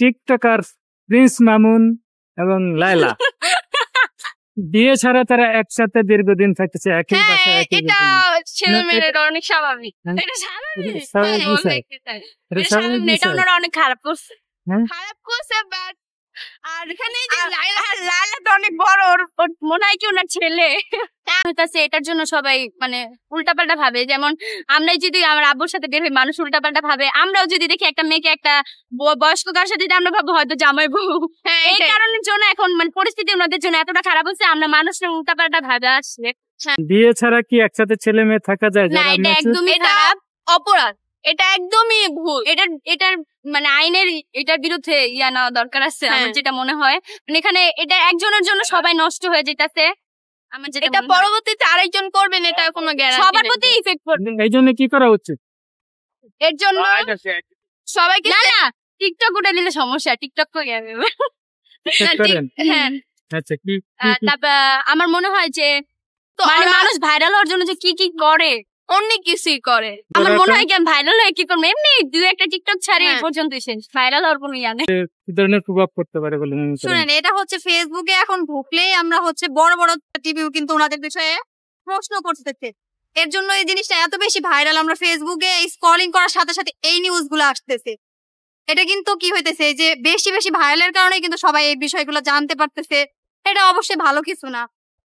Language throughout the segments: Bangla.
টিকটকার প্রিন্স মামুন এবং লায়লা বিয়ে ছাড়া তারা একসাথে দীর্ঘদিন থাকতেছে একই বাসায় একই এটা ছেলে না, মেয়ের এটা- অনেক স্বাভাবিক হ্যাঁ। এটা স্বাভাবিক এটা স্বাভাবিক হ্যাঁ, বিষয়। অনেক এটাই। এটা এটা স্বাভাবিক স্বাভাবিক না, এটা বিষয়। ওনারা অনেক খারাপ করছে হ্যাঁ? খারাপ করছে বাট আর এখানে যে লাইলা তো অনেক বড় ওর মনে হয় কি ওনার ছেলে হইতাছে এটার জন্য সবাই মানে উল্টাপাল্টা ভাবে যেমন আমরাই যদি আমার আব্বুর সাথে বের হই মানুষ উল্টাপাল্টা ভাবে আমরাও যদি দেখি একটা মেয়েকে একটা বয়স্ক কার সাথে যদি আমরা ভাববো হয়তো জামাই বউ এই কারণের জন্য এখন মানে পরিস্থিতি ওনাদের জন্য এতটা খারাপ হচ্ছে আমরা মানুষের উল্টাপাল্টা ভাবে আসছে বিয়ে ছাড়া কি একসাথে ছেলে মেয়ে থাকা যায় না যারা এটা mature- একদমই খারাপ অপরাধ এটা একদমই ভুল এটার মানে আইনের এটার বিরুদ্ধে ইয়া নেওয়া দরকার আছে আমার যেটা মনে হয় মানে এখানে এটা একজনের জন্য সবাই নষ্ট হয়ে যেতেছে আমার যেটা এটা পরবর্তীতে আরেকজন করবেন এটা কোনো গ্যারান্টি সবার প্রতি ইফেক্ট পড়বে এই জন্য কি করা উচিত? এর জন্য সবাইকে না না টিকটক উঠে দিলে সমস্যা টিকটক তো গেবে Check করেন? হ্যাঁ আচ্ছা কি তারপর আমার মনে হয় যে মানে মানুষ ভাইরাল হওয়ার জন্য যে কি কি করে অনেক কিছুই করে আমার মনে হয় কি ভাইরাল হয়ে কি করবো এমনি দুই একটা টিকটক ছাড়ি এই পর্যন্ত শেষ ভাইরাল হওয়ার কোনো ইয়া নেই কি ধরনের প্রভাব পড়তে পারে বলে মনে করেন? শুনেন এটা হচ্ছে ফেসবুকে এখন ঢুকলেই আমরা হচ্ছে বড় বড় টিভিও কিন্তু ওনাদের বিষয়ে প্রশ্ন করতেছে এর জন্য এই জিনিসটা এত বেশি ভাইরাল আমরা ফেসবুকে স্ক্রলিং করার সাথে সাথে এই নিউজ গুলো আসতেছে এটা কিন্তু কি হইতেছে যে বেশি বেশি ভাইরালের কারণে কিন্তু সবাই এই বিষয়গুলো জানতে পারতেছে এটা অবশ্যই ভালো কিছু না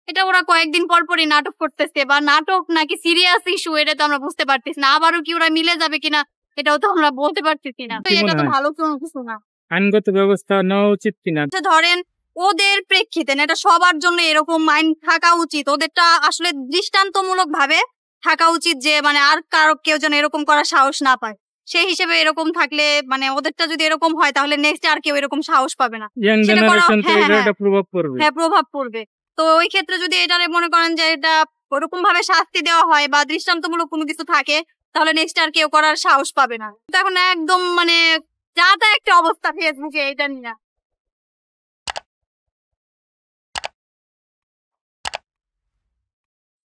এটা ওরা কয়েকদিন পর পরই নাটক করতেছে বা নাটক নাকি সিরিয়াস ইস্যু এটা তো আমরা বুঝতে পারতেছি না আবারও কি ওরা মিলে যাবে কিনা এটাও তো আমরা বলতে পারতেছি না তো কি মনে এটা তো হয়? ভালো কোনো কিছু না আইনগত ব্যবস্থা নেওয়া উচিত কিনা? ধরেন ওদের প্রেক্ষিতে না এটা সবার জন্য এরকম মাইন্ড থাকা উচিত ওদেরটা আসলে দৃষ্টান্তমূলক ভাবে থাকা উচিত যে মানে আর কারো কেউ যেন এরকম করার সাহস না পায় সেই হিসেবে এরকম থাকলে মানে ওদেরটা যদি এরকম হয় তাহলে নেক্সট আর কেউ এরকম সাহস পাবে না ইয়াং সেটা করা- জেনারেশন তো হ্যাঁ, এটার হ্যাঁ। একটা প্রভাব পড়বে। হ্যাঁ প্রভাব পড়বে তো ওই ক্ষেত্রে যদি এটারে মনে করেন যে এটা ওরকম ভাবে শাস্তি দেওয়া হয় বা দৃষ্টান্তমূলক কোনো কিছু থাকে তাহলে নেক্সট আর কেউ করার সাহস পাবে না তো এখন একদম মানে যা তা একটা অবস্থা ফেসবুকে এটা নিয়ে